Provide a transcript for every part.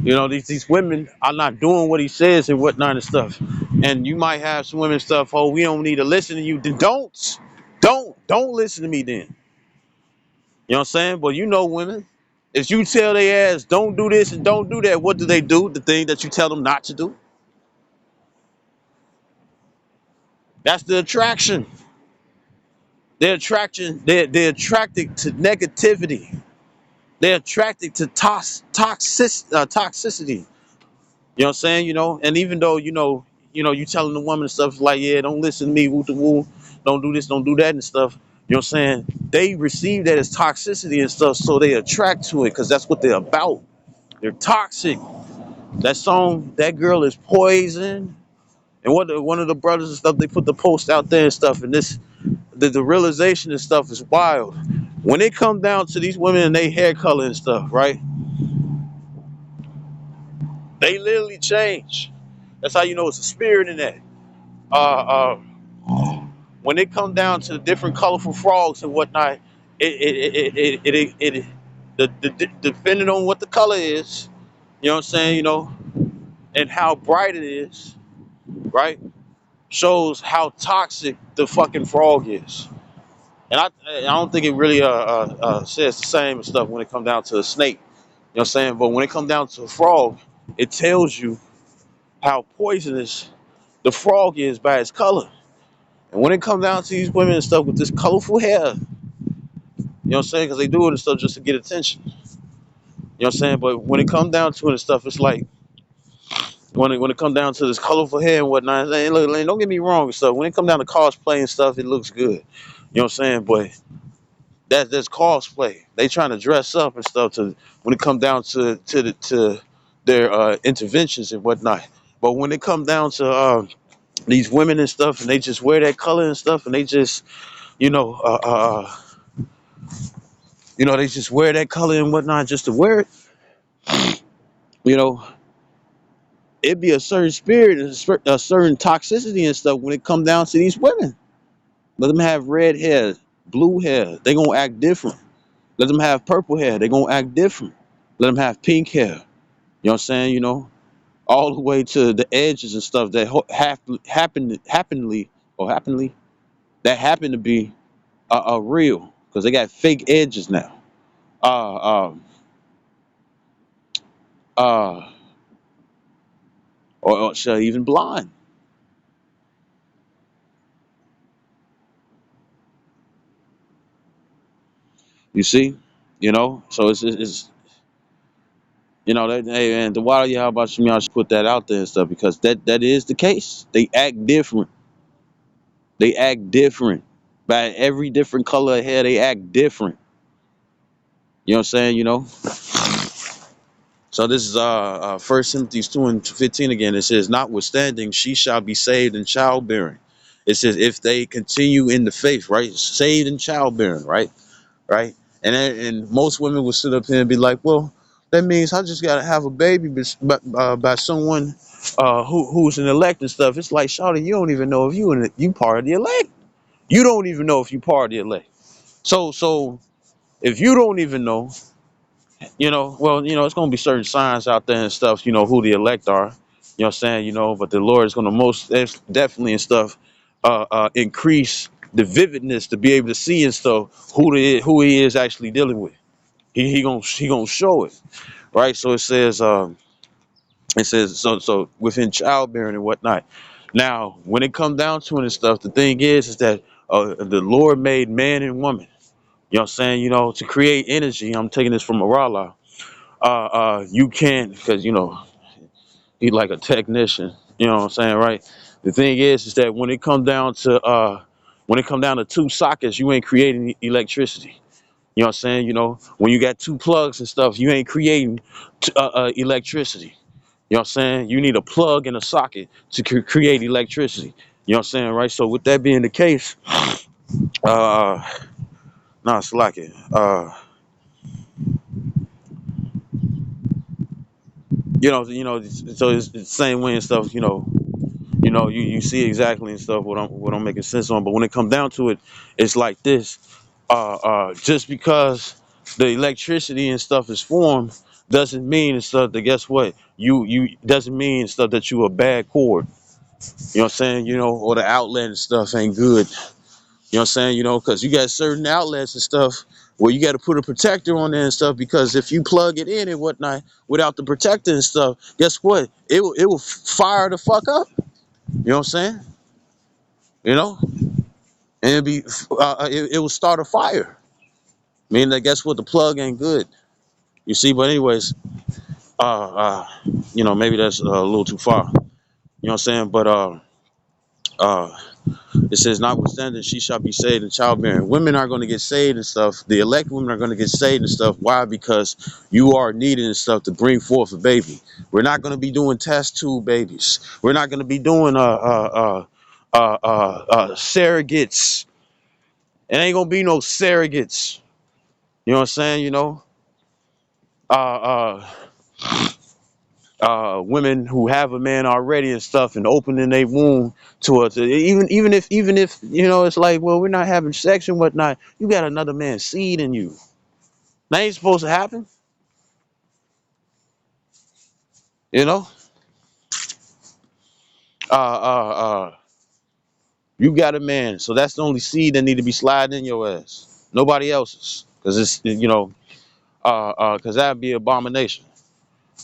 You know, these women are not doing what he says and whatnot and stuff. And you might have some women stuff, oh, we don't need to listen to you. Then don't listen to me then. You know what I'm saying? But you know women, if you tell their ass don't do this and don't do that, what do they do? The thing that you tell them not to do. That's the attraction. They're attracted to negativity. They're attracted to toxicity. You know what I'm saying? You know, and even though you telling the woman stuff like, yeah, don't listen to me, woo to woo, don't do this, don't do that, and stuff. You know what I'm saying? They receive that as toxicity and stuff, so they attract to it because that's what they're about. They're toxic. That song, that girl is poison. And one of the brothers and stuff, they put the post out there and stuff, and the realization and stuff is wild. When it comes down to these women and their hair color and stuff, right? They literally change. That's how you know it's a spirit in that. Uh, when it comes down to the different colorful frogs and whatnot, depending on what the color is, you know what I'm saying, and how bright it is, right, shows how toxic the fucking frog is. And I don't think it really says the same and stuff when it comes down to a snake. You know what I'm saying? But when it comes down to a frog, it tells you how poisonous the frog is by its color. And when it comes down to these women and stuff with this colorful hair, you know what I'm saying? Because they do it and stuff just to get attention. You know what I'm saying? But when it comes down to it and stuff, it's like when it comes down to this colorful hair and whatnot, look, don't get me wrong and stuff. When it comes down to cosplay and stuff, it looks good. You know what I'm saying? But that's cosplay. They trying to dress up and stuff to when it comes down to their interventions and whatnot. But when it comes down to these women and stuff, and they just wear that color and stuff, and they just you know uh, uh, uh, they just wear that color and whatnot just to wear it. You know, it'd be a certain spirit, a certain toxicity and stuff when it come down to these women. Let them have red hair, blue hair, they gonna act different. Let them have purple hair, they gonna act different. Let them have pink hair. You know what I'm saying? All the way to the edges and stuff that happenly that happen to be real because they got fake edges now. Uh, um, uh, or shall even blind. You see, so it's that, hey man, the water, yeah, how about you? Y'all should put that out there and stuff because that is the case. They act different. They act different. By every different color of hair, they act different. You know what I'm saying? So this is First Timothy 2:15 again. It says, "Notwithstanding, she shall be saved in childbearing." It says, "If they continue in the faith," right? Saved in childbearing, right? Right? And most women will sit up here and be like, "Well, that means I just gotta have a baby by someone who's an elect and stuff." It's like, Shawty, you don't even know if you part of the elect. You don't even know if you part of the elect. So if you don't even know, well, it's gonna be certain signs out there and stuff, who the elect are. You know what I'm saying? But the Lord is gonna definitely and stuff increase the vividness to be able to see and stuff who he is actually dealing with. He gonna show it, right? So it says so within childbearing and whatnot. Now, when it comes down to it and stuff, the thing is that the Lord made man and woman. You know what I'm saying? To create energy. I'm taking this from Marala. You can't because he's like a technician. You know what I'm saying, right? The thing is that when it come down to two sockets, you ain't creating electricity. You know what I'm saying? When you got two plugs and stuff, you ain't creating electricity. You know what I'm saying? You need a plug and a socket to create electricity. You know what I'm saying, right? So with that being the case, uh, nah, it's like it. So it's the same way and stuff. You see exactly and stuff what I'm making sense on. But when it comes down to it, it's like this. Just because the electricity and stuff is formed doesn't mean and stuff that guess what? You doesn't mean and stuff that you a bad cord. You know what I'm saying? You know, or the outlet and stuff ain't good. You know what I'm saying? You know, because you got certain outlets and stuff where you got to put a protector on there and stuff. Because if you plug it in and whatnot without the protector and stuff, guess what? It will fire the fuck up. You know what I'm saying? You know, and it will start a fire. Meaning that guess what? The plug ain't good. You see, but anyways, uh, uh, you know, maybe that's a little too far. You know what I'm saying? But uh, it says, notwithstanding, she shall be saved in childbearing. Women are going to get saved and stuff. The elect women are going to get saved and stuff. Why? Because you are needed and stuff to bring forth a baby. We're not going to be doing test tube babies. We're not going to be doing surrogates. It ain't going to be no surrogates. You know what I'm saying? You know, uh, women who have a man already and stuff and opening their womb to even if you know it's like, well, we're not having sex and whatnot, you got another man's seed in you. That ain't supposed to happen. You know, uh uh uh you got a man, so that's the only seed that need to be sliding in your ass, nobody else's, because it's, you know, because that'd be abomination.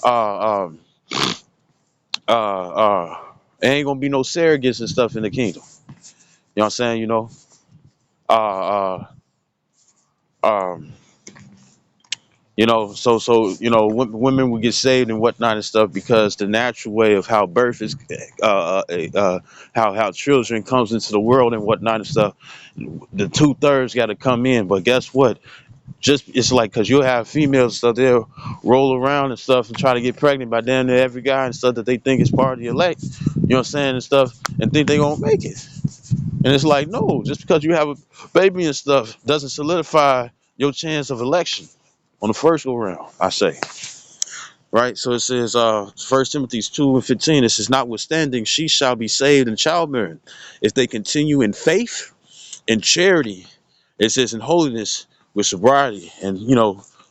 Uh um there ain't gonna be no surrogates and stuff in the kingdom. You know what I'm saying? You know, uh um so women would get saved and whatnot and stuff because the natural way of how birth is, how children comes into the world and whatnot and stuff. The 2/3 got to come in, but guess what? Just it's like because you'll have females and stuff, they'll roll around and stuff and try to get pregnant by damn near every guy and stuff that they think is part of the elect. You know what I'm saying and stuff, and think they gonna make it. And it's like, no, just because you have a baby and stuff doesn't solidify your chance of election on the first go round, I say. Right? So it says, 1 Timothy 2:15, it says, notwithstanding, she shall be saved in childbearing, if they continue in faith and charity. It says in holiness with sobriety. And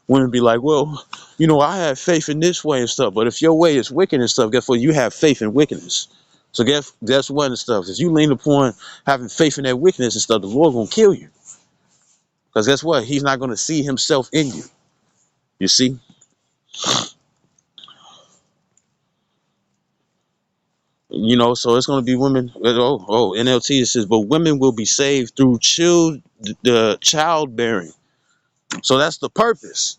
women be like, well, I have faith in this way and stuff. But if your way is wicked and stuff, guess what? You have faith in wickedness. So that's one of the stuff. If you lean upon having faith in that wickedness and stuff, the Lord gonna kill you. Because guess what? He's not gonna see himself in you. You see? So it's going to be women. NLT, it says, but women will be saved through the childbearing. So that's the purpose.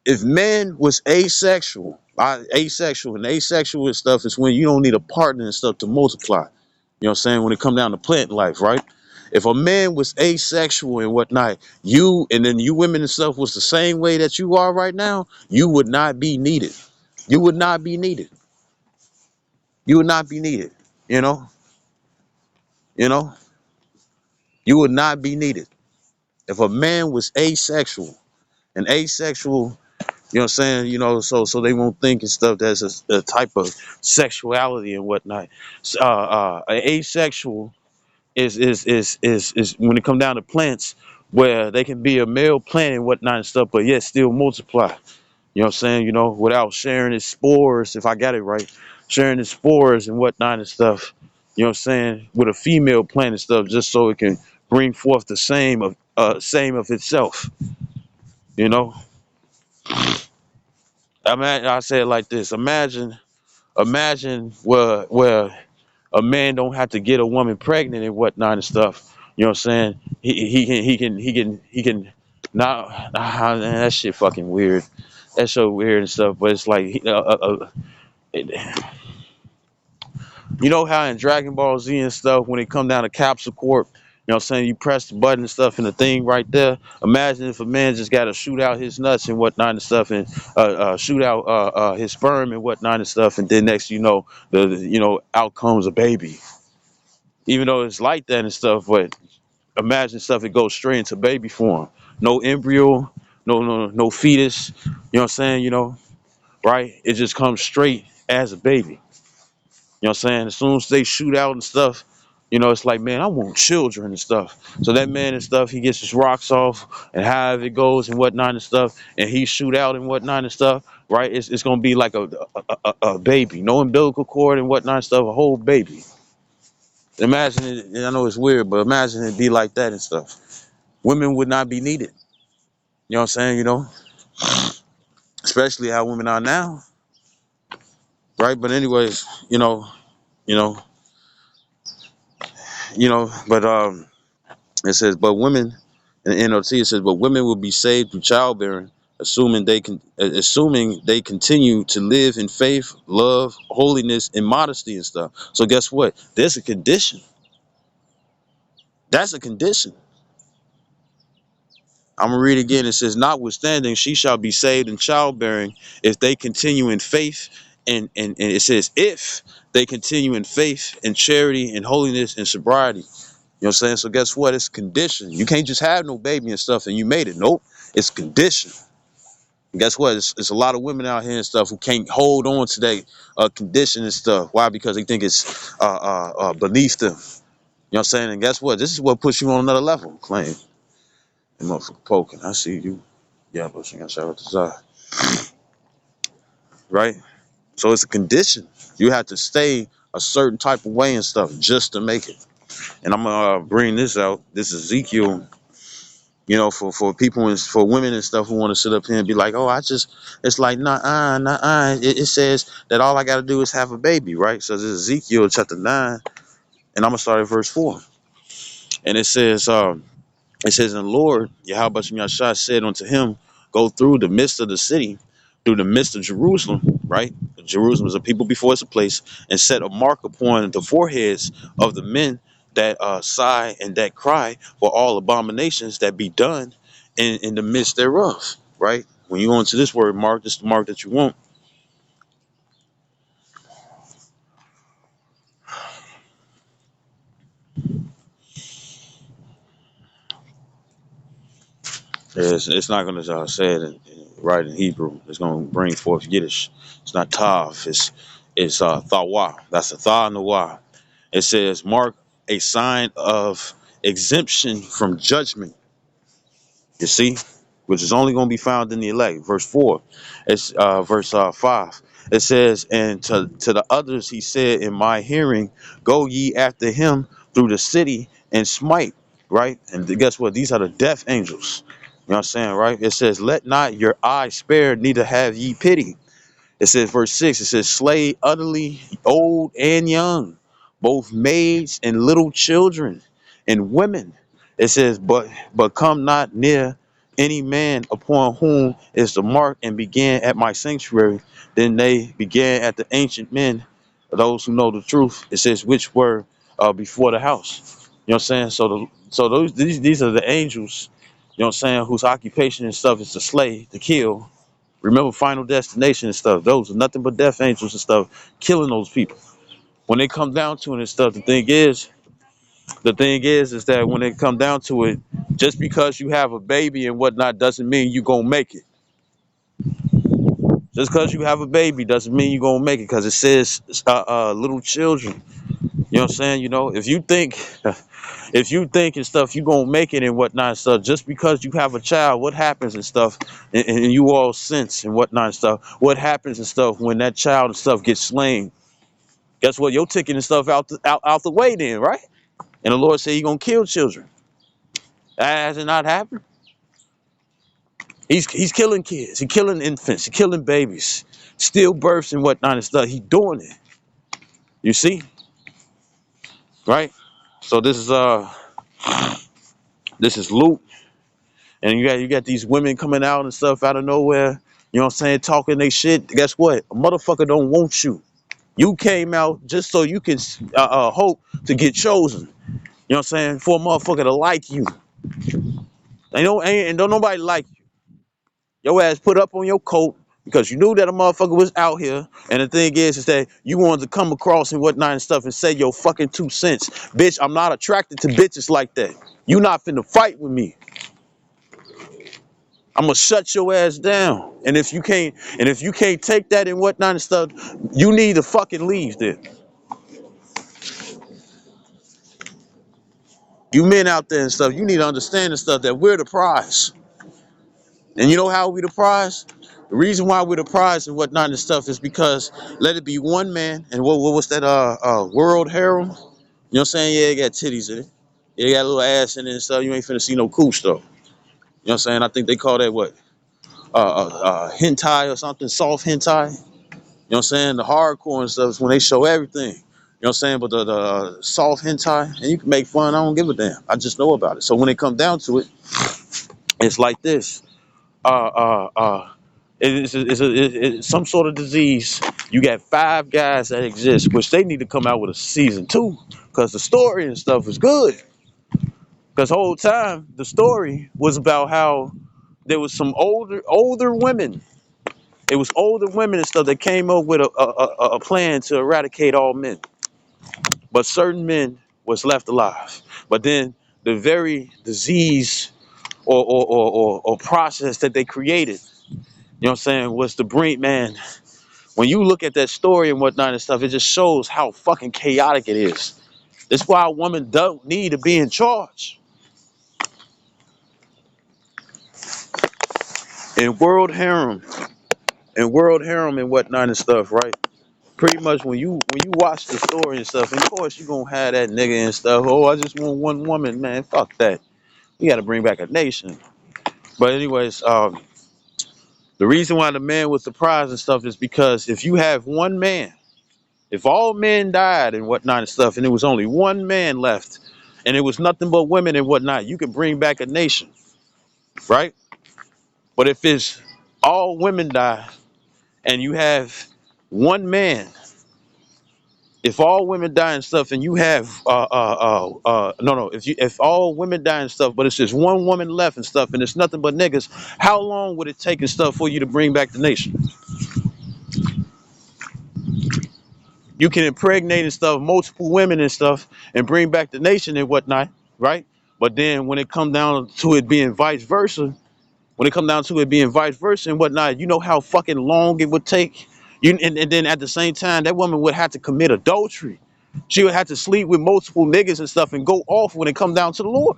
If man was asexual and asexual and stuff is when you don't need a partner and stuff to multiply. You know what I'm saying? When it come down to plant life, right? If a man was asexual and whatnot, you women and stuff was the same way that you are right now, you would not be needed. You would not be needed. You would not be needed. You know, you know. You would not be needed. If a man was asexual and asexual, you know what I'm saying, so they won't think and stuff that's a type of sexuality and whatnot. Asexual is when it come down to plants where they can be a male plant and whatnot and stuff, but yet still multiply. You know what I'm saying? Without sharing its spores, if I got it right, sharing its spores and whatnot and stuff. You know what I'm saying? With a female plant and stuff, just so it can bring forth the same of itself. You know, I say it like this: imagine where a man don't have to get a woman pregnant and whatnot and stuff. You know what I'm saying? He can. Not that shit fucking weird. That's so weird and stuff. But it's like you know how in Dragon Ball Z and stuff, when it come down to Capsule Corp, what I'm saying, you press the button and stuff and the thing right there. Imagine if a man just got to shoot out his nuts and whatnot and stuff, and shoot out his sperm and whatnot and stuff, and then next out comes a baby. Even though it's like that and stuff, but imagine stuff, it goes straight into baby form. No embryo, no fetus. You know what I'm saying? Right? It just comes straight as a baby. You know what I'm saying? As soon as they shoot out and stuff, You know, it's like, man, I want children and stuff. So that man and stuff, he gets his rocks off and however it goes and whatnot and stuff, and he shoot out and whatnot and stuff, right? It's gonna be like a baby, no umbilical cord and whatnot and stuff, a whole baby. Imagine it, I know it's weird, but imagine it be like that and stuff. Women would not be needed. You know what I'm saying? You know, especially how women are now, right? But anyways, you know, but it says, but women, in the NLT it says, but women will be saved through childbearing, assuming they continue to live in faith, love, holiness, and modesty and stuff. So guess what? There's a condition. That's a condition. I'm gonna read again. It says, notwithstanding, she shall be saved in childbearing if they continue in faith, and it says, if they continue in faith and charity and holiness and sobriety. You know what I'm saying? So guess what? It's conditioned. You can't just have no baby and stuff and you made it. Nope. It's conditioned. And guess what? It's a lot of women out here and stuff who can't hold on to that condition and stuff. Why? Because they think it's beneath them. You know what I'm saying? And guess what? This is what puts you on another level. Claim. The motherfucker poking. I see you. Yeah, but you got shot with the side. Right? So it's a condition. You have to stay a certain type of way and stuff just to make it. And I'm gonna bring this out. This is Ezekiel. You know, for people and for women and stuff who want to sit up here and be like, oh, it's like, nah. It says that all I got to do is have a baby, right? So this is Ezekiel chapter 9, and I'm going to start at verse 4. And and the Lord, Yahweh Shem Yahshua said unto him, go through the midst of the city, through the midst of Jerusalem, right? Jerusalem is a people before it's a place, and set a mark upon the foreheads of the men that sigh and that cry for all abominations that be done in the midst thereof, right? When you go into this word mark, this is the mark that you want. It's not going to say it right in Hebrew. It's going to bring forth Yiddish. It's not tav. It's thawa. That's a tha and a wa. It says, mark a sign of exemption from judgment. You see, which is only going to be found in the elect. Verse 4. It's verse 5. It says, and to the others he said in my hearing, go ye after him through the city and smite. Right? And guess what? These are the death angels. You know what I'm saying, right? It says, let not your eye spare, neither have ye pity. It says, verse 6, it says, slay utterly old and young, both maids and little children and women. It says, but come not near any man upon whom is the mark, and began at my sanctuary. Then they began at the ancient men, those who know the truth. It says, which were before the house. You know what I'm saying? So these are the angels, you know what I'm saying, whose occupation and stuff is to slay, to kill. Remember Final Destination and stuff. Those are nothing but death angels and stuff, killing those people. When they come down to it and stuff, the thing is that when they come down to it, just because you have a baby and whatnot doesn't mean you gonna make it. Just because you have a baby doesn't mean you gonna make it. Because it says little children. You know what I'm saying? You know, if you think and stuff, you gonna make it and whatnot and stuff. Just because you have a child, what happens and stuff, and you all sense and whatnot and stuff. What happens and stuff when that child and stuff gets slain? Guess what? Your ticket and stuff out the way then, right? And the Lord said He gonna kill children. That has it not happened? He's killing kids. He killing infants. He killing babies, stillbirths and whatnot and stuff. He doing it. You see, right? So this is Luke. And you got these women coming out and stuff out of nowhere, you know what I'm saying, talking they shit. Guess what? A motherfucker don't want you. You came out just so you can hope to get chosen. You know what I'm saying? For a motherfucker to like you. And don't nobody like you. Your ass put up on your coat because you knew that a motherfucker was out here. And the thing is that you wanted to come across and whatnot and stuff and say your fucking 2 cents. Bitch, I'm not attracted to bitches like that. You not finna fight with me. I'm gonna shut your ass down. And if you can't take that and whatnot and stuff, you need to fucking leave then. You men out there and stuff, you need to understand and stuff that we're the prize. And you know how we the prize? The reason why we're the prize and whatnot and stuff is because let it be one man. And what was that world harem? You know what I'm saying? Yeah, it got titties in it. Yeah, it got a little ass in it and stuff. You ain't finna see no cooch though. You know what I'm saying? I think they call that what? Hentai or something, soft hentai. You know what I'm saying? The hardcore and stuff is when they show everything. You know what I'm saying? But the soft hentai, and you can make fun, I don't give a damn. I just know about it. So when it comes down to it, it's like this. Uh, uh, uh, it's some sort of disease. You got 5 guys that exist, which they need to come out with a season 2, because the story and stuff is good. Because the whole time the story was about how there was some older women. It was older women and stuff that came up with a plan to eradicate all men, but certain men was left alive. But then the very disease or process that they created, you know what I'm saying, was to bring, man, when you look at that story and whatnot and stuff, it just shows how fucking chaotic it is. That's why a woman don't need to be in charge. In world harem and whatnot and stuff, right? Pretty much when you watch the story and stuff, and of course you gonna have that nigga and stuff. Oh, I just want one woman, man. Fuck that. You got to bring back a nation. But anyways, the reason why the man was surprised and stuff is because if you have one man, if all men died and whatnot and stuff, and there was only one man left, and it was nothing but women and whatnot, you can bring back a nation, right? But if it's all women die and you have one man, if all women die and stuff, and you have no, if all women die and stuff, but it's just one woman left and stuff, and it's nothing but niggas, how long would it take and stuff for you to bring back the nation? You can impregnate and stuff multiple women and stuff and bring back the nation and whatnot, right? But then when it come down to it being vice versa, when it come down to it being vice versa and whatnot, you know how fucking long it would take. And then at the same time, that woman would have to commit adultery. She would have to sleep with multiple niggas and stuff and go off when it come down to the Lord.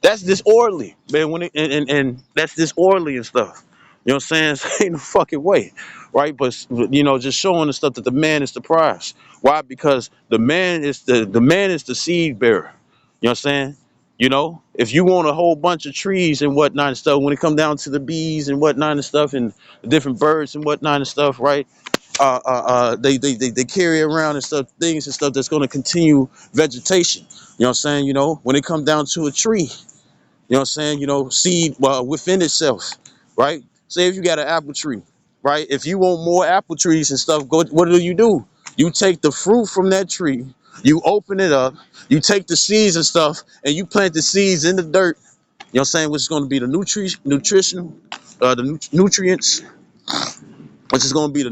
That's disorderly, man. When it and that's disorderly and stuff. You know what I'm saying? So ain't no fucking way, right? But you know, just showing the stuff that the man is the prize. Why? Because the man is the seed bearer. You know what I'm saying? You know, if you want a whole bunch of trees and whatnot and stuff, when it come down to the bees and whatnot and stuff, and the different birds and whatnot and stuff, right? They carry around and stuff, things and stuff that's going to continue vegetation. You know what I'm saying? You know, when it come down to a tree, you know what I'm saying? You know, seed within itself, right? Say if you got an apple tree, right? If you want more apple trees and stuff, go. What do? You take the fruit from that tree, you open it up, you take the seeds and stuff, and you plant the seeds in the dirt. You know what I'm saying? Which is going to be the nutrients, which is going to be the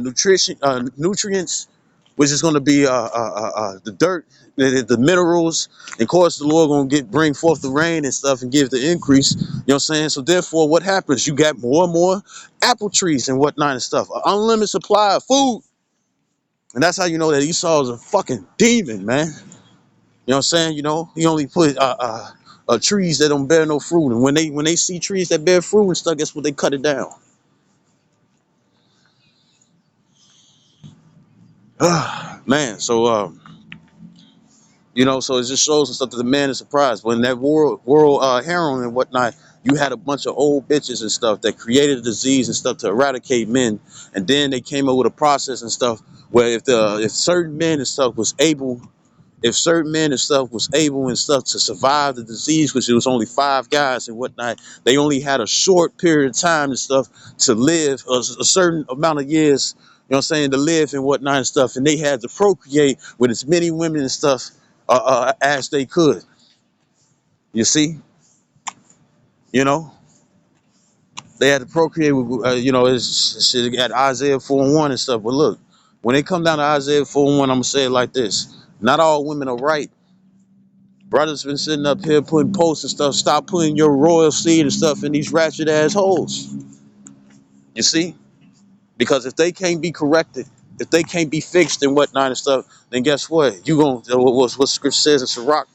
nutrients, which is going to be the dirt, the minerals. And of course, the Lord going to bring forth the rain and stuff and give the increase. You know what I'm saying? So therefore, what happens? You got more and more apple trees and whatnot and stuff. An unlimited supply of food. And that's how you know that Esau is a fucking demon, man. You know what I'm saying? You know, he only put trees that don't bear no fruit. And when they see trees that bear fruit and stuff, guess what? They cut it down. Man, so you know, so it just shows and stuff that the man is surprised. When that world heroin and whatnot, you had a bunch of old bitches and stuff that created a disease and stuff to eradicate men, and then they came up with a process and stuff where if certain men and stuff was able, if certain men and stuff was able and stuff to survive the disease, which it was only 5 guys and whatnot, they only had a short period of time and stuff to live a certain amount of years. You know what I'm saying, to live and whatnot and stuff, and they had to procreate with as many women and stuff as they could. You see, you know, they had to procreate with, you know, it's shit at Isaiah 4:1 and stuff. But look, when they come down to Isaiah 4:1, I'm gonna say it like this: not all women are right. Brothers been sitting up here putting posts and stuff. Stop putting your royal seed and stuff in these ratchet assholes. You see, because if they can't be corrected, if they can't be fixed and whatnot and stuff, then guess what? You gonna what scripture says in Sirach.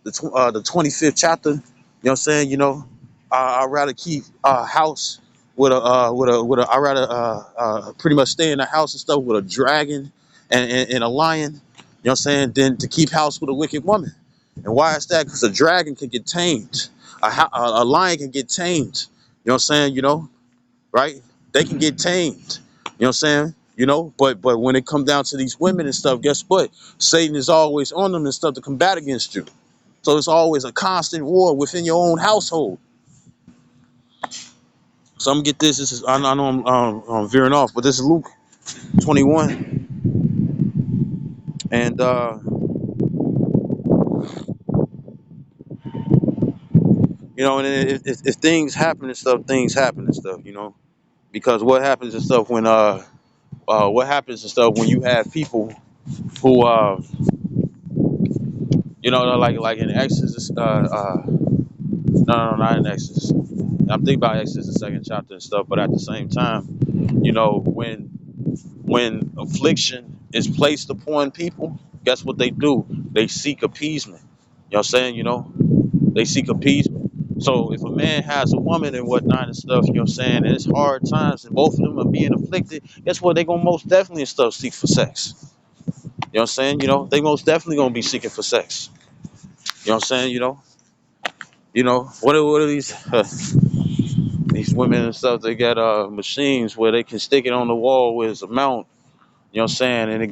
the 25th chapter. You know what I'm saying? You know, I'd rather keep a house I'd rather pretty much stay in a house and stuff with a dragon and a lion. You know what I'm saying? Than to keep house with a wicked woman. And why is that? Because a dragon can get tamed. A lion can get tamed. You know what I'm saying? You know, right? They can get tamed. You know what I'm saying? You know, but when it comes down to these women and stuff, guess what? Satan is always on them and stuff to combat against you. So it's always a constant war within your own household. So I'm gonna get this. This is I know I'm veering off, but this is Luke 21, and you know, and if things happen and stuff, things happen and stuff. You know, because what happens and stuff when what happens and stuff when you have people who you know, like in Exodus no, not in Exodus. I'm thinking about Exodus, the second chapter and stuff, but at the same time, you know, when affliction is placed upon people, guess what they do? They seek appeasement. You know what I'm saying? You know, they seek appeasement. So if a man has a woman and whatnot and stuff, you know what I'm saying, and it's hard times and both of them are being afflicted, guess what? They gonna most definitely and stuff seek for sex. You know what I'm saying? You know, they most definitely gonna be seeking for sex. You know what I'm saying? You know, what are these women and stuff, they got machines where they can stick it on the wall with a mount, you know what I'm saying, and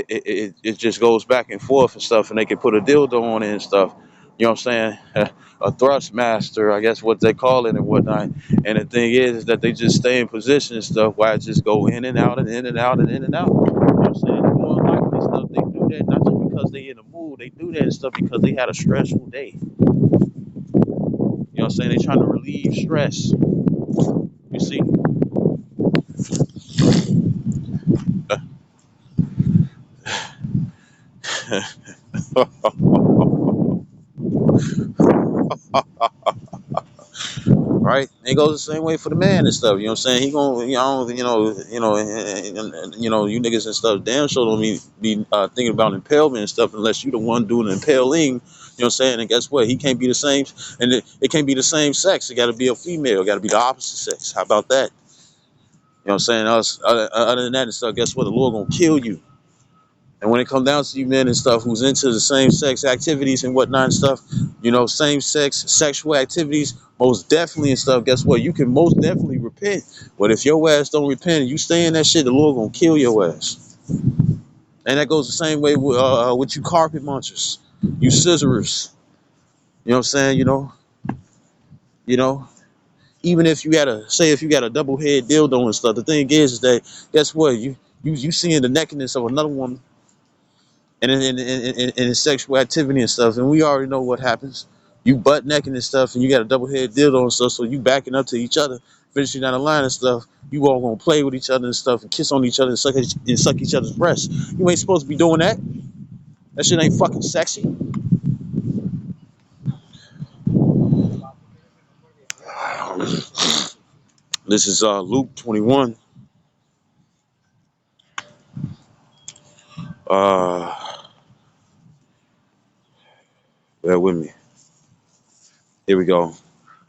it just goes back and forth and stuff, and they can put a dildo on it and stuff, you know what I'm saying, a thrust master, I guess what they call it and whatnot. And the thing is that they just stay in position and stuff while it just go in and out and in and out and in and out. You know what I'm saying? And more likely stuff, they do that not just because they in the mood, they do that and stuff because they had a stressful day. You know what I'm saying? They trying to relieve stress. You see? Right? And it goes the same way for the man and stuff. You know what I'm saying? He gonna, you know, you niggas and stuff. Damn sure don't be thinking about impalement and stuff unless you the one doing the impaling. You know what I'm saying? And guess what? He can't be the same, and it can't be the same sex. It got to be a female. It got to be the opposite sex. How about that? You know what I'm saying? Other than that and stuff, guess what? The Lord gonna kill you. And when it comes down to you men and stuff who's into the same sex activities and whatnot and stuff, you know, same sex sexual activities, most definitely and stuff, guess what? You can most definitely repent. But if your ass don't repent and you stay in that shit, the Lord gonna kill your ass. And that goes the same way with you carpet munchers, you scissorers. You know what I'm saying? You know, even if you got a say if you got a double head dildo and stuff, the thing is that guess what? You seeing the nakedness of another woman and in sexual activity and stuff. And we already know what happens. You butt naked and stuff, and you got a double head dildo and stuff, so you backing up to each other, finishing down the line and stuff. You all gonna play with each other and stuff, and kiss on each other and suck each other's breasts. You ain't supposed to be doing that. That shit ain't fucking sexy. This is Luke 21. Uh, Bear with me. Here we go.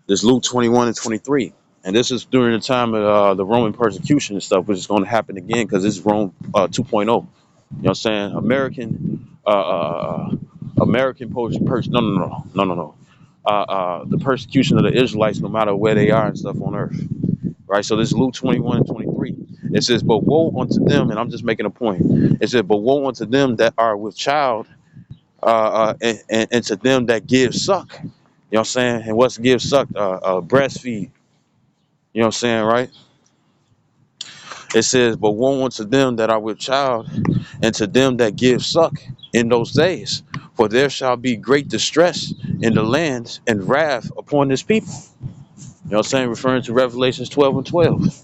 This is Luke 21 and 23. And this is during the time of the Roman persecution and stuff, which is going to happen again because this is Rome 2.0. You know what I'm saying? American no. The persecution of the Israelites, no matter where they are and stuff on earth. Right? So this is Luke 21 and 23. It says, but woe unto them, and I'm just making a point. It says, but woe unto them that are with child and to them that give suck. You know what I'm saying? And what's give suck? Breastfeed. You know what I'm saying, right? It says, but woe unto them that are with child, and to them that give suck in those days, for there shall be great distress in the land and wrath upon this people. You know what I'm saying? Referring to Revelations 12 and 12.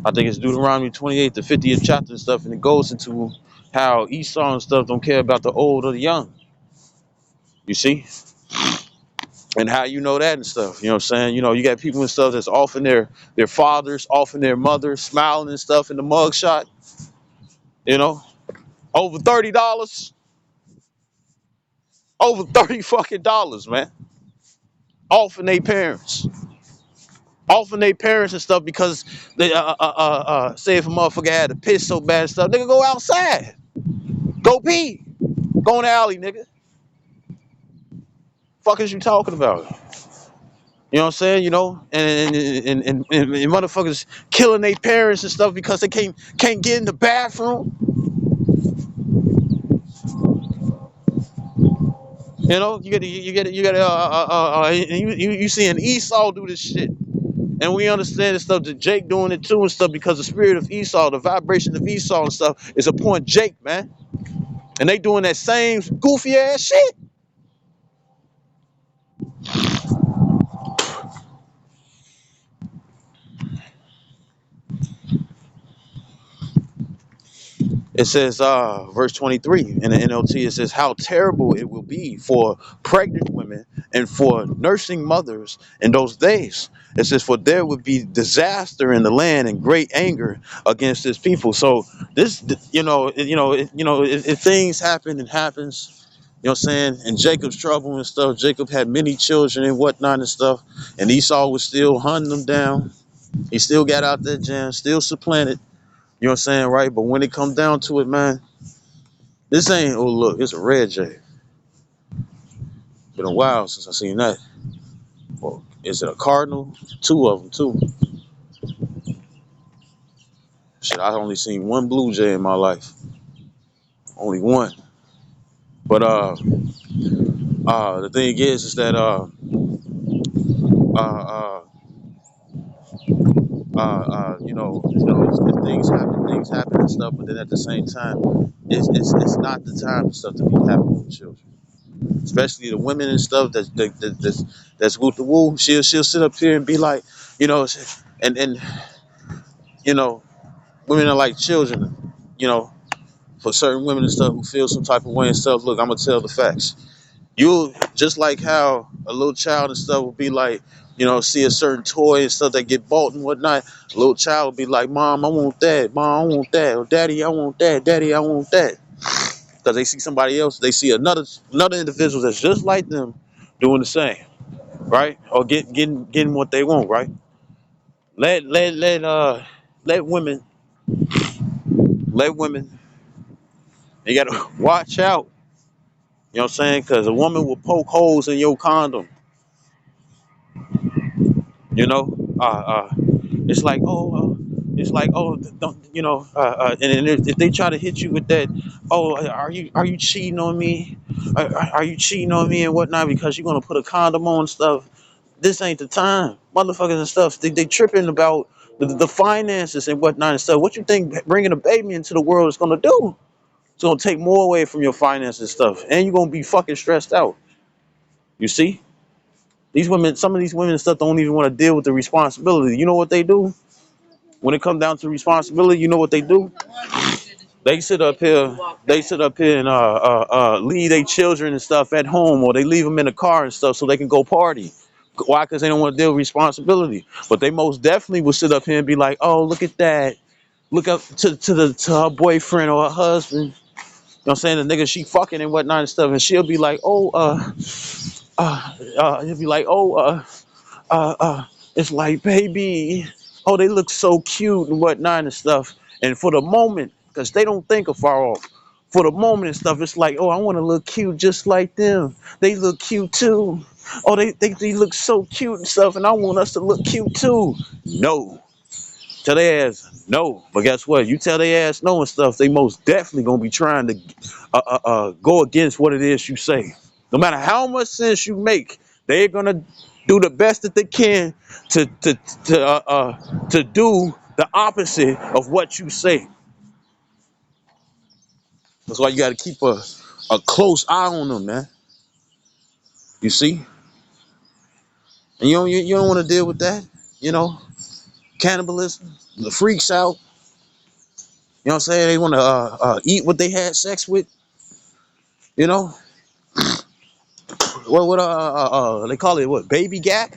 I think it's Deuteronomy 28, the 50th chapter and stuff, and it goes into how Esau and stuff don't care about the old or the young. You see? And how you know that and stuff. You know what I'm saying? You know, you got people and stuff that's offering their fathers, offering their mothers, smiling and stuff in the mugshot, you know, over $30. Over 30 fucking dollars, man. Off in their parents. Off in their parents and stuff because they say if a motherfucker had to piss so bad and stuff, nigga go outside. Go pee. Go in the alley, nigga. Fuck is you talking about? You know what I'm saying? You know, and motherfuckers killing their parents and stuff because they can't get in the bathroom. You know, you seeing Esau do this shit, and we understand the stuff that Jake doing it too and stuff because the spirit of Esau, the vibration of Esau and stuff is upon Jake, man, and they doing that same goofy ass shit. It says, verse 23 in the NLT, it says, how terrible it will be for pregnant women and for nursing mothers in those days. It says, for there would be disaster in the land and great anger against his people. So this, if things happen, it happens. You know what I'm saying? And Jacob's trouble and stuff. Jacob had many children and whatnot and stuff. And Esau was still hunting them down. He still got out there, jam, still supplanted. You know what I'm saying, right? But when it comes down to it, man, this ain't, oh look, it's a red J. Been a while since I seen that. Well, is it a cardinal? Two of them too. Shit, I only seen one blue jay in my life. Only one. But the thing is that uh, if things happen and stuff. But then at the same time, it's not the time and stuff to be having with children, especially the women and stuff that's woo the woo. She'll sit up here and be like, you know, and you know, women are like children, you know, for certain women and stuff who feel some type of way and stuff. Look, I'm gonna tell the facts. You just like how a little child and stuff will be like, see a certain toy and stuff that get bought and whatnot. A little child will be like, Mom, I want that. Mom, I want that. Or Daddy, I want that. Daddy, I want that. Because they see somebody else, they see another individual that's just like them doing the same, right? Or getting what they want, right? Let women let women. You gotta watch out. You know what I'm saying? Because a woman will poke holes in your condom. You know, it's like, don't, and if they try to hit you with that, oh, are you cheating on me? Are you cheating on me and whatnot because you're gonna put a condom on and stuff? This ain't the time, motherfuckers and stuff. They tripping about the finances and whatnot and stuff. What you think bringing a baby into the world is gonna do? It's gonna take more away from your finances and stuff, and you're gonna be fucking stressed out. You see? These women, some of these women and stuff don't even want to deal with the responsibility. You know what they do? When it comes down to responsibility, you know what they do? They sit up here, and leave their children and stuff at home, or they leave them in the car and stuff so they can go party. Why? Because they don't want to deal with responsibility. But they most definitely will sit up here and be like, "Oh, look at that! Look up to her boyfriend or her husband." You know what I'm saying? The nigga she fucking and whatnot and stuff, and she'll be like, "Oh, he'll be like, oh, uh, uh, it's like, baby, oh, they look so cute and whatnot and stuff." And for the moment, because they don't think of far off, for the moment and stuff, it's like, oh, I want to look cute just like them. They look cute too. Oh, they look so cute and stuff, and I want us to look cute too. No. Tell their ass no. But guess what? You tell their ass no and stuff, they most definitely gonna be trying to go against what it is you say. No matter how much sense you make, they're gonna do the best that they can to to do the opposite of what you say. That's why you got to keep a close eye on them, man. You see, and you don't want to deal with that. You know, cannibalism, the freaks out. You know what I'm saying? They want to eat what they had sex with. You know, what they call it, what, baby gap?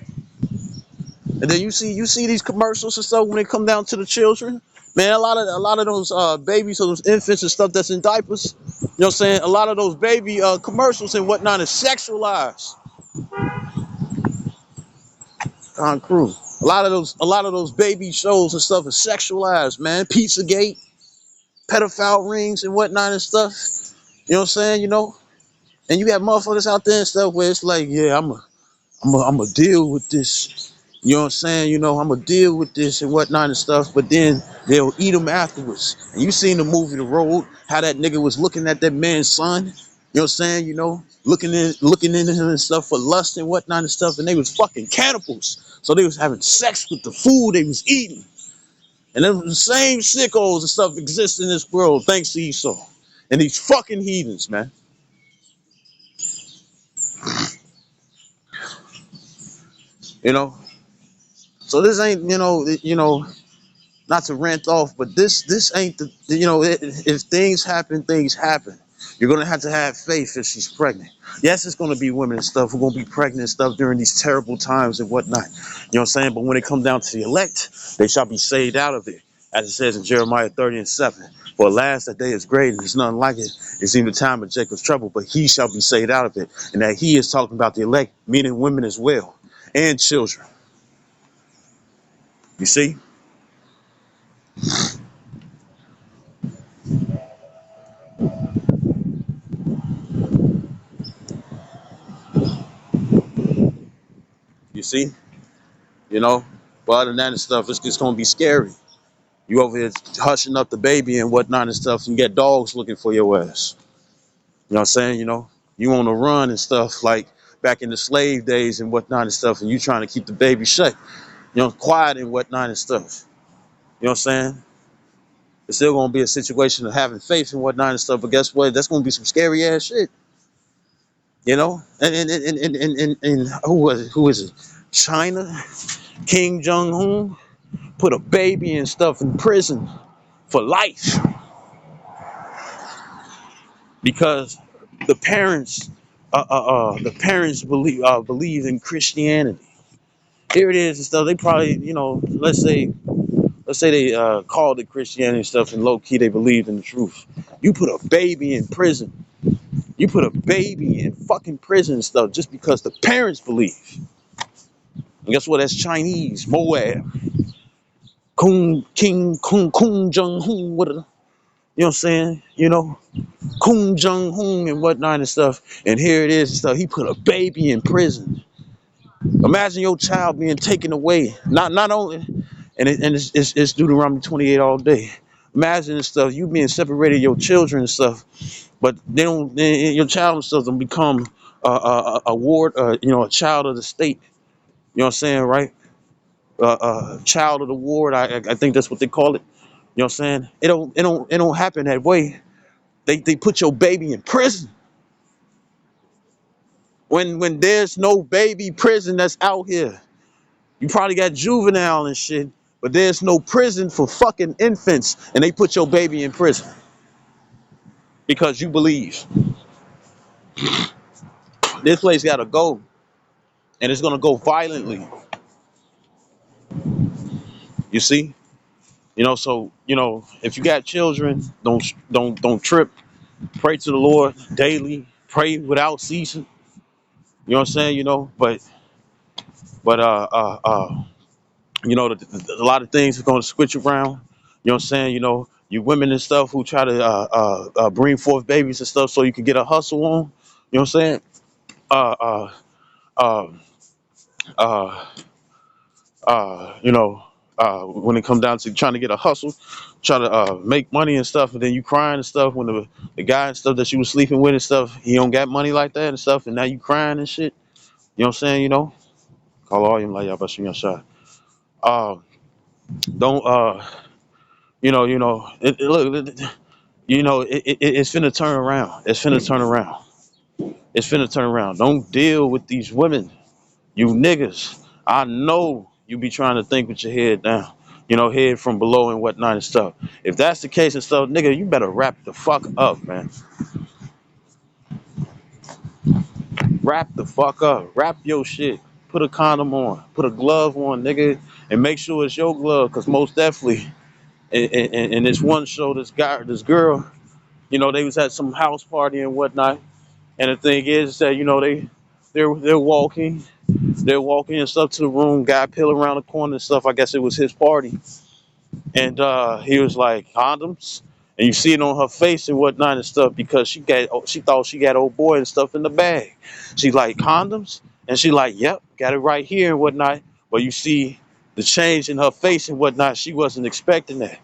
And then you see these commercials and stuff when they come down to the children. Man, a lot of those babies or those infants and stuff that's in diapers, you know what I'm saying? A lot of those baby commercials and whatnot is sexualized. On crew. A lot of those baby shows and stuff is sexualized, man. Pizzagate, pedophile rings and whatnot and stuff. You know what I'm saying? And you got motherfuckers out there and stuff where it's like, yeah, I'm a deal with this. You know what I'm saying? I'm gonna deal with this and whatnot and stuff. But then they'll eat them afterwards. And you seen the movie The Road? How that nigga was looking at that man's son. You know what I'm saying? Looking into him and stuff for lust and whatnot and stuff. And they was fucking cannibals. So they was having sex with the food they was eating. And then the same sickos and stuff exist in this world thanks to Esau and these fucking heathens, man. You know. So this ain't not to rant off, but this ain't if things happen, things happen. You're gonna have to have faith if she's pregnant. Yes, it's gonna be women and stuff who are gonna be pregnant and stuff during these terrible times and whatnot. You know what I'm saying? But when it comes down to the elect, they shall be saved out of it. As it says in Jeremiah 30:7. For alas, that day is great, and there's none like it. It's in the time of Jacob's trouble, but he shall be saved out of it. And that he is talking about the elect, meaning women as well, and children. You see? You see? You know? But other than that and stuff, it's just gonna be scary. You over here hushing up the baby and whatnot and stuff, and get dogs looking for your ass. You know what I'm saying? You on the run and stuff like back in the slave days and whatnot and stuff, and you trying to keep the baby shut, quiet and whatnot and stuff. You know what I'm saying? It's still gonna be a situation of having faith and whatnot and stuff, but guess what? That's gonna be some scary ass shit. And who was it? Who is it? China, King Jong Un put a baby and stuff in prison for life because the parents believe in Christianity. Here it is and stuff. They probably, let's say they called it Christianity and stuff, and low key they believed in the truth. You put a baby in prison. You put a baby in fucking prison and stuff just because the parents believe. And guess what? That's Chinese, Moab, Kung Jung Hun. What? You know what I'm saying? Kung Jung Un and whatnot and stuff. And here it is and stuff. He put a baby in prison. Imagine your child being taken away. Not only, it's Deuteronomy 28 all day. Imagine and stuff. You being separated your children and stuff, but your child and stuff don't become a ward, a child of the state. You know what I'm saying, right? Child of the ward. I think that's what they call it. You know what I'm saying? It don't happen that way. They put your baby in prison. When there's no baby prison that's out here. You probably got juvenile and shit, but there's no prison for fucking infants, and they put your baby in prison because you believe. This place gotta go, and it's gonna go violently. You see? So if you got children, don't trip. Pray to the Lord daily. Pray without ceasing. You know what I'm saying? But a lot of things are going to switch around. You know what I'm saying? You women and stuff who try to bring forth babies and stuff so you can get a hustle on. You know what I'm saying? Uh, uh, uh, uh, when it comes down to trying to get a hustle, try to make money and stuff, and then you crying and stuff when the guy and stuff that you was sleeping with and stuff, he don't got money like that and stuff, and now you crying and shit. You know what I'm saying? Call all him like y'all about your shot. Don't it's finna turn around. It's finna turn around. It's finna turn around. Don't deal with these women, you niggas. I know you be trying to think with your head down, head from below and whatnot and stuff. If that's the case and stuff, nigga, you better wrap the fuck up, man. Wrap the fuck up. Wrap your shit. Put a condom on. Put a glove on, nigga, and make sure it's your glove, cause most definitely And this one show, this girl, they was at some house party and whatnot. And the thing is that they're walking and stuff to the room. Guy peel around the corner and stuff. I guess it was his party, and he was like condoms, and you see it on her face and whatnot and stuff because she thought she got old boy and stuff in the bag. She like condoms, and she like, yep, got it right here and whatnot. But you see the change in her face and whatnot. She wasn't expecting that.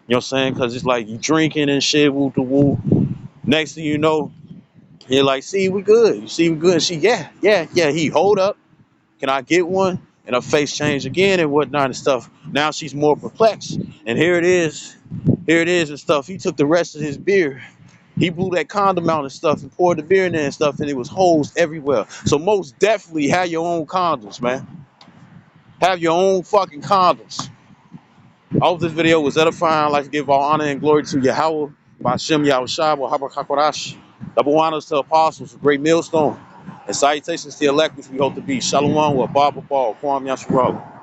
You know what I'm saying? Because it's like you drinking and shit, woo to woo. Next thing you know, you're like, see, we good. You see, we good. She, yeah, yeah, yeah. He, hold up. Can I get one? And her face changed again and whatnot and stuff. Now she's more perplexed. And here it is. Here it is and stuff. He took the rest of his beer. He blew that condom out and stuff and poured the beer in there and stuff, and it was holes everywhere. So most definitely have your own condoms, man. Have your own fucking condoms. I hope this video was edifying. I'd like to give all honor and glory to Yahweh, Bashem Yahushua, Habakakorash, double honors to apostles, a great millstone, and salutations to the elect, which we hope to be. Shalom, wa Baba Ball, Kwam Yashua.